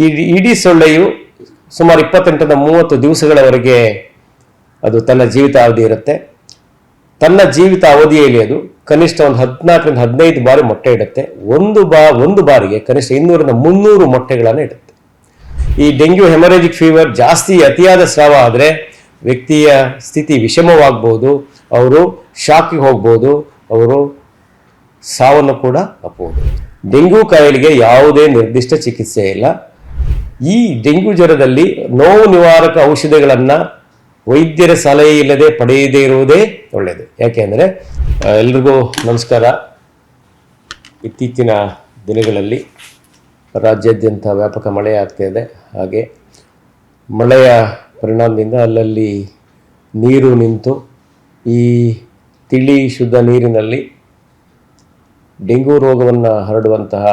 ಈ ಇಡೀ ಸೊಳ್ಳೆಯು ಸುಮಾರು 28ರಿಂದ 30 ದಿವಸಗಳವರೆಗೆ ಅದು ತನ್ನ ಜೀವಿತಾವಧಿ ಇರುತ್ತೆ. ತನ್ನ ಜೀವಿತ ಅವಧಿಯಲ್ಲಿ ಅದು ಕನಿಷ್ಠ ಒಂದು 14ರಿಂದ 15 ಬಾರಿ ಮೊಟ್ಟೆ ಇಡುತ್ತೆ. ಒಂದು ಬಾರಿಗೆ ಕನಿಷ್ಠ 200ರಿಂದ 300 ಮೊಟ್ಟೆಗಳನ್ನು ಇಡುತ್ತೆ. ಈ ಡೆಂಗ್ಯೂ ಹೆಮರೇಜಿಕ್ ಫೀವರ್ ಜಾಸ್ತಿ ಅತಿಯಾದ ಸ್ರಾವ ಆದರೆ ವ್ಯಕ್ತಿಯ ಸ್ಥಿತಿ ವಿಷಮವಾಗಬಹುದು, ಅವರು ಶಾಕಿಗೆ ಹೋಗ್ಬೋದು, ಅವರು ಸಾವನ್ನು ಕೂಡ ಅಪ್ಪಬಹುದು. ಡೆಂಗ್ಯೂ ಕಾಯಿಲೆಗೆ ಯಾವುದೇ ನಿರ್ದಿಷ್ಟ ಚಿಕಿತ್ಸೆ ಇಲ್ಲ. ಈ ಡೆಂಗ್ಯೂ ಜ್ವರದಲ್ಲಿ ನೋವು ನಿವಾರಕ ಔಷಧಿಗಳನ್ನು ವೈದ್ಯರ ಸಲಹೆ ಇಲ್ಲದೆ ಪಡೆಯದೇ ಇರುವುದೇ ಒಳ್ಳೆಯದು. ಯಾಕೆಂದರೆ ಎಲ್ರಿಗೂ ನಮಸ್ಕಾರ. ಇತ್ತೀಚಿನ ದಿನಗಳಲ್ಲಿ ರಾಜ್ಯಾದ್ಯಂತ ವ್ಯಾಪಕ ಮಳೆ ಆಗ್ತಾಯಿದೆ. ಹಾಗೆ ಮಳೆಯ ಪರಿಣಾಮದಿಂದ ಅಲ್ಲಲ್ಲಿ ನೀರು ನಿಂತು ಈ ತಿಳಿ ಶುದ್ಧ ನೀರಿನಲ್ಲಿ ಡೆಂಗ್ಯೂ ರೋಗವನ್ನು ಹರಡುವಂತಹ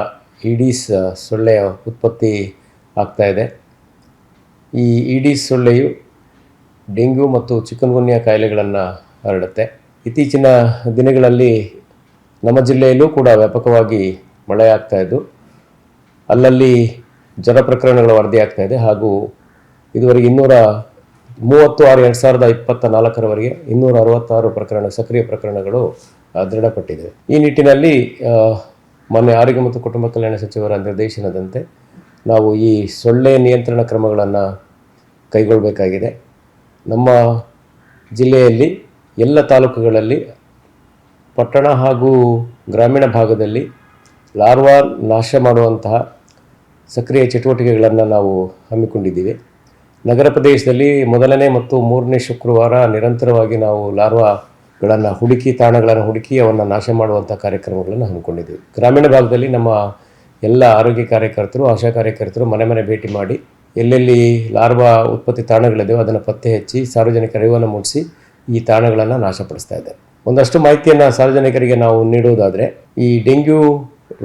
ಈಡೀಸ್ ಸೊಳ್ಳೆಯ ಉತ್ಪತ್ತಿ ಆಗ್ತಾಯಿದೆ. ಈ ಈಡೀಸ್ ಸೊಳ್ಳೆಯು ಡೆಂಗ್ಯೂ ಮತ್ತು ಚಿಕನ್ಗುನ್ಯಾ ಕಾಯಿಲೆಗಳನ್ನು ಹರಡುತ್ತೆ. ಇತ್ತೀಚಿನ ದಿನಗಳಲ್ಲಿ ನಮ್ಮ ಜಿಲ್ಲೆಯಲ್ಲೂ ಕೂಡ ವ್ಯಾಪಕವಾಗಿ ಮಳೆ ಆಗ್ತಾಯಿದ್ದು ಅಲ್ಲಲ್ಲಿ ಜ್ವರ ಪ್ರಕರಣಗಳು ವರದಿ ಆಗ್ತಾಯಿದೆ. ಹಾಗೂ ಇದುವರೆಗೆ 236/2024 266 ಸಕ್ರಿಯ ಪ್ರಕರಣಗಳು ದೃಢಪಟ್ಟಿದೆ. ಈ ನಿಟ್ಟಿನಲ್ಲಿ ಮೊನ್ನೆ ಆರೋಗ್ಯ ಮತ್ತು ಕುಟುಂಬ ಕಲ್ಯಾಣ ಸಚಿವರ ನಿರ್ದೇಶನದಂತೆ ನಾವು ಈ ಸೊಳ್ಳೆ ನಿಯಂತ್ರಣ ಕ್ರಮಗಳನ್ನು ಕೈಗೊಳ್ಳಬೇಕಾಗಿದೆ. ನಮ್ಮ ಜಿಲ್ಲೆಯಲ್ಲಿ ಎಲ್ಲ ತಾಲೂಕುಗಳಲ್ಲಿ ಪಟ್ಟಣ ಹಾಗೂ ಗ್ರಾಮೀಣ ಭಾಗದಲ್ಲಿ ಲಾರ್ವಾ ನಾಶ ಮಾಡುವಂತಹ ಸಕ್ರಿಯ ಚಟುವಟಿಕೆಗಳನ್ನು ನಾವು ಹಮ್ಮಿಕೊಂಡಿದ್ದೀವಿ. ನಗರ ಪ್ರದೇಶದಲ್ಲಿ ಮೊದಲನೇ ಮತ್ತು 3ನೇ ಶುಕ್ರವಾರ ನಿರಂತರವಾಗಿ ನಾವು ಲಾರ್ವಾಗಳನ್ನು ತಾಣಗಳನ್ನು ಹುಡುಕಿ ಅವನ್ನು ನಾಶ ಮಾಡುವಂಥ ಕಾರ್ಯಕ್ರಮಗಳನ್ನು ಹಮ್ಮಿಕೊಂಡಿದ್ದೀವಿ. ಗ್ರಾಮೀಣ ಭಾಗದಲ್ಲಿ ನಮ್ಮ ಎಲ್ಲ ಆರೋಗ್ಯ ಕಾರ್ಯಕರ್ತರು, ಆಶಾ ಕಾರ್ಯಕರ್ತರು ಮನೆ ಭೇಟಿ ಮಾಡಿ ಎಲ್ಲೆಲ್ಲಿ ಲಾರ್ವಾ ಉತ್ಪತ್ತಿ ತಾಣಗಳಿದೆಯೋ ಅದನ್ನು ಪತ್ತೆ ಹಚ್ಚಿ ಸಾರ್ವಜನಿಕ ಅರಿವನ್ನು ಮೂಡಿಸಿ ಈ ತಾಣಗಳನ್ನು ನಾಶಪಡಿಸ್ತಾ ಇದ್ದಾರೆ. ಒಂದಷ್ಟು ಮಾಹಿತಿಯನ್ನು ಸಾರ್ವಜನಿಕರಿಗೆ ನಾವು ನೀಡುವುದಾದರೆ, ಈ ಡೆಂಗ್ಯೂ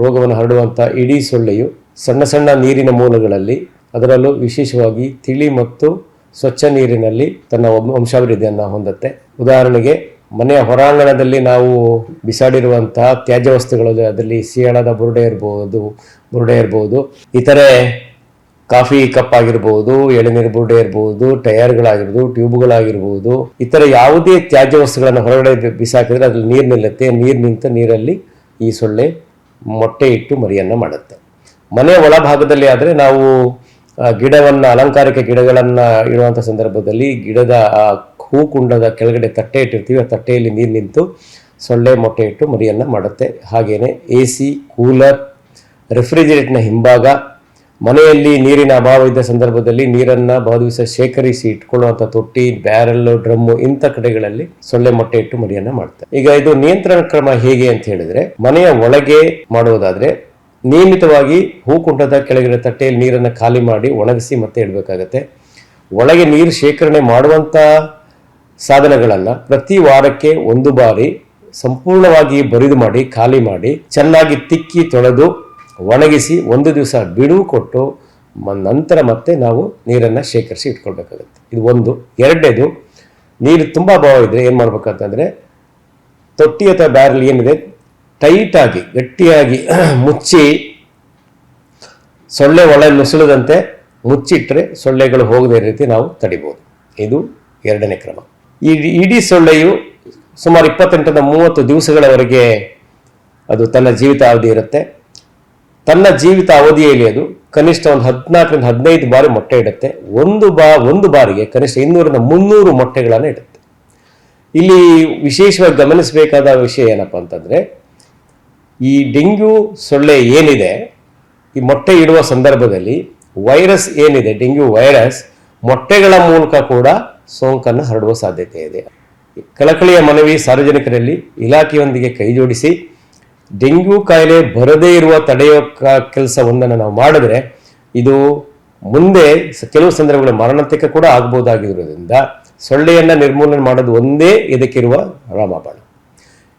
ರೋಗವನ್ನು ಹರಡುವಂಥ ಇಡೀ ಸೊಳ್ಳೆಯು ಸಣ್ಣ ನೀರಿನ ಮೂಲಗಳಲ್ಲಿ, ಅದರಲ್ಲೂ ವಿಶೇಷವಾಗಿ ತಿಳಿ ಮತ್ತು ಸ್ವಚ್ಛ ನೀರಿನಲ್ಲಿ ತನ್ನ ವಂಶಾಭಿವೃದ್ಧಿಯನ್ನು ಹೊಂದುತ್ತೆ. ಉದಾಹರಣೆಗೆ ಮನೆಯ ಹೊರಾಂಗಣದಲ್ಲಿ ನಾವು ಬಿಸಾಡಿರುವಂತಹ ತ್ಯಾಜ್ಯ ವಸ್ತುಗಳಲ್ಲಿ ಅದರಲ್ಲಿ ಸಿಯಾಳದ ಬುರುಡೆ ಇರ್ಬೋದು, ಇತರೆ ಕಾಫಿ ಕಪ್ ಆಗಿರ್ಬೋದು, ಎಳೆನೀರು ಬುರುಡೆ ಇರ್ಬೋದು, ಟೈರ್ಗಳಾಗಿರ್ಬೋದು, ಟ್ಯೂಬ್ಗಳಾಗಿರ್ಬೋದು, ಇತರ ಯಾವುದೇ ತ್ಯಾಜ್ಯ ವಸ್ತುಗಳನ್ನು ಹೊರಗಡೆ ಬಿಸಾಕಿದ್ರೆ ಅದರಲ್ಲಿ ನೀರು ನಿಲ್ಲುತ್ತೆ. ನೀರು ನಿಂತ ನೀರಲ್ಲಿ ಈ ಸೊಳ್ಳೆ ಮೊಟ್ಟೆ ಇಟ್ಟು ಮರಿಯನ್ನು ಮಾಡುತ್ತೆ. ಮನೆಯ ಒಳಭಾಗದಲ್ಲಿ ಆದರೆ ನಾವು ಗಿಡವನ್ನು, ಅಲಂಕಾರಿಕ ಗಿಡಗಳನ್ನು ಇಡುವಂಥ ಸಂದರ್ಭದಲ್ಲಿ ಗಿಡದ ಹೂಕುಂಡದ ಕೆಳಗಡೆ ತಟ್ಟೆ ಇಟ್ಟಿರ್ತೀವಿ. ಆ ತಟ್ಟೆಯಲ್ಲಿ ನೀರು ನಿಂತು ಸೊಳ್ಳೆ ಮೊಟ್ಟೆ ಇಟ್ಟು ಮರಿಯನ್ನು ಮಾಡುತ್ತೆ. ಹಾಗೆಯೇ AC, ಕೂಲರ್, ರೆಫ್ರಿಜಿರೇಟರ್ನ ಹಿಂಭಾಗ, ಮನೆಯಲ್ಲಿ ನೀರಿನ ಅಭಾವ ಇದ್ದ ಸಂದರ್ಭದಲ್ಲಿ ನೀರನ್ನು ಬಹು ದಿವಸ ಶೇಖರಿಸಿ ಇಟ್ಕೊಳ್ಳುವಂಥ ತೊಟ್ಟಿ, ಬ್ಯಾರಲ್ಲು, ಡ್ರಮ್ಮು ಇಂಥ ಕಡೆಗಳಲ್ಲಿ ಸೊಳ್ಳೆ ಮೊಟ್ಟೆ ಇಟ್ಟು ಮರಿಯನ್ನು ಮಾಡುತ್ತೆ. ಈಗ ಇದು ನಿಯಂತ್ರಣ ಕ್ರಮ ಹೇಗೆ ಅಂತ ಹೇಳಿದರೆ, ಮನೆಯ ಒಳಗೆ ಮಾಡುವುದಾದರೆ ನಿಯಮಿತವಾಗಿ ಹೂಕುಂಡದ ಕೆಳಗಿನ ತಟ್ಟೆಯಲ್ಲಿ ನೀರನ್ನು ಖಾಲಿ ಮಾಡಿ ಒಣಗಿಸಿ ಮತ್ತೆ ಇಡಬೇಕಾಗತ್ತೆ. ಒಳಗೆ ನೀರು ಶೇಖರಣೆ ಮಾಡುವಂಥ ಸಾಧನಗಳನ್ನು ಪ್ರತಿ ವಾರಕ್ಕೆ 1 ಬಾರಿ ಸಂಪೂರ್ಣವಾಗಿ ಬರಿದು ಮಾಡಿ ಖಾಲಿ ಮಾಡಿ ಚೆನ್ನಾಗಿ ತಿಕ್ಕಿ ತೊಳೆದು ಒಣಗಿಸಿ 1 ದಿವಸ ಬಿಡುವು ಕೊಟ್ಟು ನಂತರ ಮತ್ತೆ ನಾವು ನೀರನ್ನು ಶೇಖರಿಸಿ ಇಟ್ಕೊಳ್ಬೇಕಾಗತ್ತೆ. ಇದು ಒಂದು. ಎರಡನೇದು, ನೀರು ತುಂಬ ಅಭಾವ ಇದ್ದರೆ ಏನು ಮಾಡ್ಬೇಕಂತಂದರೆ, ತೊಟ್ಟಿ ಅಥವಾ ಬ್ಯಾರಲ್ ಏನಿದೆ ಟೈಟಾಗಿ ಗಟ್ಟಿಯಾಗಿ ಮುಚ್ಚಿ ಸೊಳ್ಳೆ ಒಳ ನುಸುಳದಂತೆ ಮುಚ್ಚಿಟ್ಟರೆ ಸೊಳ್ಳೆಗಳು ಹೋಗದೇ ರೀತಿ ನಾವು ತಡಿಬೋದು. ಇದು ಎರಡನೇ ಕ್ರಮ. ಈ ಇಡೀ ಸೊಳ್ಳೆಯು ಸುಮಾರು 28ರಿಂದ 30 ದಿವಸಗಳವರೆಗೆ ಅದು ತನ್ನ ಜೀವಿತಾವಧಿ ಇರುತ್ತೆ. ತನ್ನ ಜೀವಿತ ಅವಧಿಯಲ್ಲಿ ಅದು ಕನಿಷ್ಠ ಒಂದು 14ರಿಂದ 15 ಬಾರಿ ಮೊಟ್ಟೆ ಇಡುತ್ತೆ. ಒಂದು ಬಾರಿಗೆ ಕನಿಷ್ಠ 200ರಿಂದ 300 ಮೊಟ್ಟೆಗಳನ್ನು ಇಡುತ್ತೆ. ಇಲ್ಲಿ ವಿಶೇಷವಾಗಿ ಗಮನಿಸಬೇಕಾದ ವಿಷಯ ಏನಪ್ಪ ಅಂತಂದರೆ, ಈ ಡೆಂಗ್ಯೂ ಸೊಳ್ಳೆ ಏನಿದೆ, ಈ ಮೊಟ್ಟೆ ಇಡುವ ಸಂದರ್ಭದಲ್ಲಿ ವೈರಸ್ ಏನಿದೆ, ಡೆಂಗ್ಯೂ ವೈರಸ್ ಮೊಟ್ಟೆಗಳ ಮೂಲಕ ಕೂಡ ಸೋಂಕನ್ನು ಹರಡುವ ಸಾಧ್ಯತೆ ಇದೆ. ಕಳಕಳಿಯ ಮನವಿ ಸಾರ್ವಜನಿಕರಲ್ಲಿ ಇಲಾಖೆಯೊಂದಿಗೆ ಕೈ ಜೋಡಿಸಿ ಡೆಂಗ್ಯೂ ಕಾಯಿಲೆ ಬರದೇ ಇರುವ ತಡೆಯುವ ಕೆಲಸವೊಂದನ್ನು ನಾವು ಮಾಡಿದ್ರೆ ಇದು ಮುಂದೆ ಕೆಲವು ಸಂದರ್ಭಗಳಲ್ಲಿ ಮಾರಣಾಂತಿಕ ಕೂಡ ಆಗ್ಬೋದಾಗಿರೋದ್ರಿಂದ ಸೊಳ್ಳೆಯನ್ನು ನಿರ್ಮೂಲನೆ ಮಾಡೋದು ಒಂದೇ ಇದಕ್ಕಿರುವ ರಾಮಬಾಣ.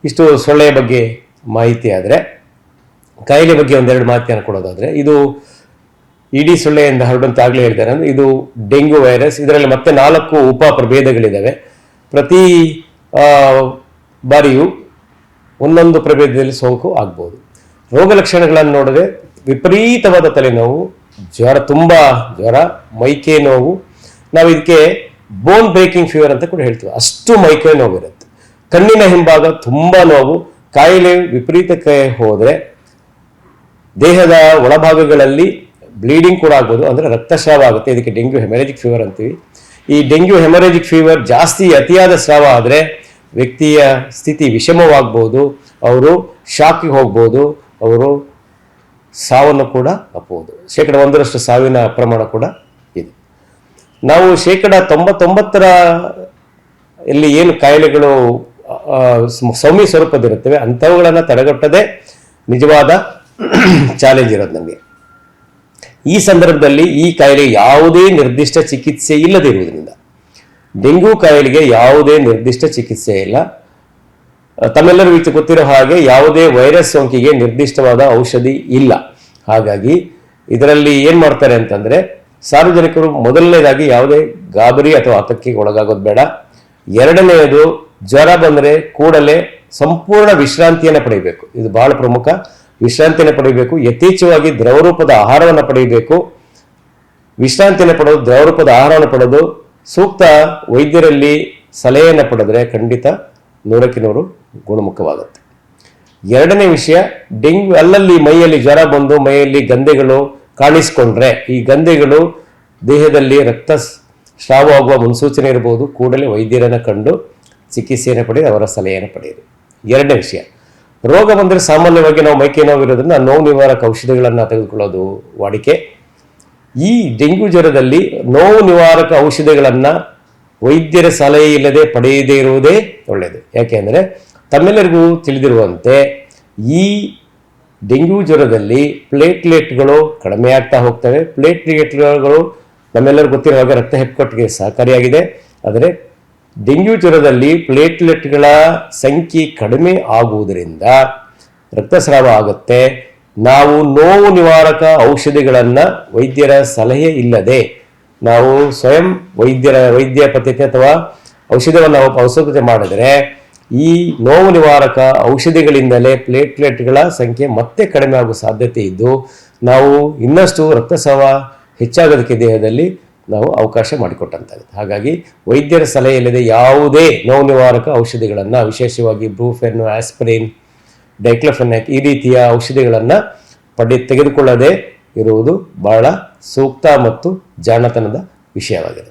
ಇಷ್ಟು ಸೊಳ್ಳೆಯ ಬಗ್ಗೆ ಮಾಹಿತಿ. ಆದರೆ ಕಾಯಿಲೆ ಬಗ್ಗೆ ಒಂದೆರಡು ಮಾಹಿತಿಯನ್ನು ಕೊಡೋದಾದರೆ, ಇದು ಇಡೀ ಸೊಳ್ಳೆಯಿಂದ ಹರಡುವಂತ ಆಗಲೇ ಹೇಳ್ತಾರೆ. ಅಂದರೆ ಇದು ಡೆಂಗ್ಯೂ ವೈರಸ್. ಇದರಲ್ಲಿ ಮತ್ತೆ 4 ಉಪ ಪ್ರಭೇದಗಳಿದ್ದಾವೆ. ಪ್ರತಿ ಬಾರಿಯೂ ಒಂದೊಂದು ಪ್ರಭೇದದಲ್ಲಿ ಸೋಂಕು ಆಗ್ಬೋದು. ರೋಗ ಲಕ್ಷಣಗಳನ್ನು ನೋಡಿದ್ರೆ ವಿಪರೀತವಾದ ತಲೆನೋವು, ತುಂಬ ಜ್ವರ, ಮೈಕೈ ನೋವು, ನಾವು ಇದಕ್ಕೆ ಬೋನ್ ಬ್ರೇಕಿಂಗ್ ಫೀವರ್ ಅಂತ ಕೂಡ ಹೇಳ್ತೀವಿ. ಅಷ್ಟು ಮೈಕೈ ನೋವು ಇರುತ್ತೆ. ಕಣ್ಣಿನ ಹಿಂಭಾಗ ತುಂಬ ನೋವು, ಕಾಯಿಲೆ ವಿಪರೀತಕ್ಕೆ ಹೋದರೆ ದೇಹದ ಒಳಭಾಗಗಳಲ್ಲಿ ಬ್ಲೀಡಿಂಗ್ ಕೂಡ ಆಗ್ಬೋದು, ಅಂದರೆ ರಕ್ತಸ್ರಾವ ಆಗುತ್ತೆ. ಇದಕ್ಕೆ ಡೆಂಗ್ಯೂ ಹೆಮರೇಜಿಕ್ ಫೀವರ್ ಅಂತೀವಿ. ಈ ಡೆಂಗ್ಯೂ ಹೆಮರೇಜಿಕ್ ಫೀವರ್ ಜಾಸ್ತಿ ಅತಿಯಾದ ಸ್ರಾವ ಆದರೆ ವ್ಯಕ್ತಿಯ ಸ್ಥಿತಿ ವಿಷಮವಾಗ್ಬೋದು, ಅವರು ಶಾಕಿಗೆ ಹೋಗ್ಬೋದು, ಅವರು ಸಾವನ್ನು ಕೂಡ ಅಪ್ಪಬಹುದು. 1% ಸಾವಿನ ಪ್ರಮಾಣ ಕೂಡ ಇದೆ. ನಾವು 99% ಇಲ್ಲಿ ಏನು ಕಾಯಿಲೆಗಳು ಸೌಮ್ಯ ಸ್ವರೂಪದಿರುತ್ತವೆ ಅಂಥವುಗಳನ್ನು ತಡೆಗಟ್ಟದೆ ನಿಜವಾದ ಚಾಲೆಂಜ್ ಇರೋದು ನಮಗೆ. ಈ ಸಂದರ್ಭದಲ್ಲಿ ಈ ಕಾಯಿಲೆ ಯಾವುದೇ ನಿರ್ದಿಷ್ಟ ಚಿಕಿತ್ಸೆ ಇಲ್ಲದಿರುವುದರಿಂದ, ಡೆಂಗ್ಯೂ ಕಾಯಿಲೆಗೆ ಯಾವುದೇ ನಿರ್ದಿಷ್ಟ ಚಿಕಿತ್ಸೆ ಇಲ್ಲ. ತಮ್ಮೆಲ್ಲರಿಗೂ ಗೊತ್ತಿರೋ ಹಾಗೆ ಯಾವುದೇ ವೈರಸ್ ಸೋಂಕಿಗೆ ನಿರ್ದಿಷ್ಟವಾದ ಔಷಧಿ ಇಲ್ಲ. ಹಾಗಾಗಿ ಇದರಲ್ಲಿ ಏನು ಮಾಡ್ತಾರೆ ಅಂತಂದರೆ, ಸಾರ್ವಜನಿಕರು ಮೊದಲನೇದಾಗಿ ಯಾವುದೇ ಗಾಬರಿ ಅಥವಾ ಆತಂಕಕ್ಕೆ ಒಳಗಾಗೋದು ಬೇಡ. ಎರಡನೆಯದು, ಜ್ವರ ಬಂದರೆ ಕೂಡಲೇ ಸಂಪೂರ್ಣ ವಿಶ್ರಾಂತಿಯನ್ನು ಪಡೆಯಬೇಕು. ಇದು ಬಹಳ ಪ್ರಮುಖ. ವಿಶ್ರಾಂತಿಯನ್ನು ಪಡೆಯಬೇಕು. ಯಥೇಚ್ಛವಾಗಿ ದ್ರವರೂಪದ ಆಹಾರವನ್ನು ಪಡೆಯಬೇಕು. ವಿಶ್ರಾಂತಿಯನ್ನು ಪಡೆದು ದ್ರವರೂಪದ ಆಹಾರವನ್ನು ಪಡೆದು ಸೂಕ್ತ ವೈದ್ಯರಲ್ಲಿ ಸಲಹೆಯನ್ನು ಪಡೆದರೆ ಖಂಡಿತ 100% ಗುಣಮುಖವಾಗುತ್ತೆ. ಎರಡನೇ ವಿಷಯ, ಡೆಂಗ್ಯೂ ಅಲ್ಲಲ್ಲಿ ಮೈಯಲ್ಲಿ ಜ್ವರ ಬಂದು ಮೈಯಲ್ಲಿ ಗಂಧೆಗಳು ಕಾಣಿಸ್ಕೊಂಡ್ರೆ, ಈ ಗಂಧೆಗಳು ದೇಹದಲ್ಲಿ ರಕ್ತ ಸ್ರಾವವಾಗುವ ಮುನ್ಸೂಚನೆ ಇರಬಹುದು. ಕೂಡಲೇ ವೈದ್ಯರನ್ನು ಕಂಡು ಚಿಕಿತ್ಸೆಯನ್ನು ಪಡೆದು ಅವರ ಸಲಹೆಯನ್ನು ಪಡೆಯಿರಿ. ಎರಡನೇ ವಿಷಯ, ರೋಗ ಬಂದರೆ ಸಾಮಾನ್ಯವಾಗಿ ನಾವು ಮೈಕೈ ನೋವು ಇರೋದ್ರಿಂದ ನೋವು ನಿವಾರಕ ಔಷಧಿಗಳನ್ನು ತೆಗೆದುಕೊಳ್ಳೋದು ವಾಡಿಕೆ. ಈ ಡೆಂಗ್ಯೂ ಜ್ವರದಲ್ಲಿ ನೋವು ನಿವಾರಕ ಔಷಧಿಗಳನ್ನು ವೈದ್ಯರ ಸಲಹೆ ಇಲ್ಲದೆ ಪಡೆಯದೇ ಇರುವುದೇ ಒಳ್ಳೆಯದು. ಯಾಕೆಂದರೆ ತಮ್ಮೆಲ್ಲರಿಗೂ ತಿಳಿದಿರುವಂತೆ ಈ ಡೆಂಗ್ಯೂ ಜ್ವರದಲ್ಲಿ ಪ್ಲೇಟ್ಲೆಟ್ಗಳು ಕಡಿಮೆ ಆಗ್ತಾ ಹೋಗ್ತವೆ. ಪ್ಲೇಟ್ಲೆಟ್ಗಳು ನಮ್ಮೆಲ್ಲರಿಗೂ ಗೊತ್ತಿರುವಾಗ ರಕ್ತ ಹೆಪ್ಪುಗಟ್ಟಿಗೆ ಸಹಕಾರಿಯಾಗಿದೆ. ಆದರೆ ಡೆಂಗ್ಯೂ ಜ್ವರದಲ್ಲಿ ಪ್ಲೇಟ್ಲೆಟ್ಗಳ ಸಂಖ್ಯೆ ಕಡಿಮೆ ಆಗುವುದರಿಂದ ರಕ್ತಸ್ರಾವ ಆಗುತ್ತೆ. ನಾವು ನೋವು ನಿವಾರಕ ಔಷಧಿಗಳನ್ನು ವೈದ್ಯರ ಸಲಹೆ ಇಲ್ಲದೆ ನಾವು ಸ್ವಯಂ ವೈದ್ಯ ಪದ್ಧತಿ ಅಥವಾ ಔಷಧತೆ ಮಾಡಿದರೆ ಈ ನೋವು ನಿವಾರಕ ಔಷಧಿಗಳಿಂದಲೇ ಪ್ಲೇಟ್ಲೆಟ್ಗಳ ಸಂಖ್ಯೆ ಮತ್ತೆ ಕಡಿಮೆ ಆಗುವ ಸಾಧ್ಯತೆ ಇದ್ದು ನಾವು ಇನ್ನಷ್ಟು ರಕ್ತಸ್ರಾವ ಹೆಚ್ಚಾಗೋದಕ್ಕೆ ದೇಹದಲ್ಲಿ ನಾವು ಅವಕಾಶ ಮಾಡಿಕೊಟ್ಟಂತಾಗುತ್ತೆ. ಹಾಗಾಗಿ ವೈದ್ಯರ ಸಲಹೆ ಇಲ್ಲದೆ ಯಾವುದೇ ನೋವು ನಿವಾರಕ ಔಷಧಿಗಳನ್ನು, ವಿಶೇಷವಾಗಿ ಬ್ರೂಫೆನ್, ಆಸ್ಪಿರಿನ್, ಡೈಕ್ಲೋಫೆನಾಕ್ ಈ ರೀತಿಯ ಔಷಧಿಗಳನ್ನು ತೆಗೆದುಕೊಳ್ಳದೆ ಇರುವುದು ಬಹಳ ಸೂಕ್ತ ಮತ್ತು ಜಾಣತನದ ವಿಷಯವಾಗಿದೆ.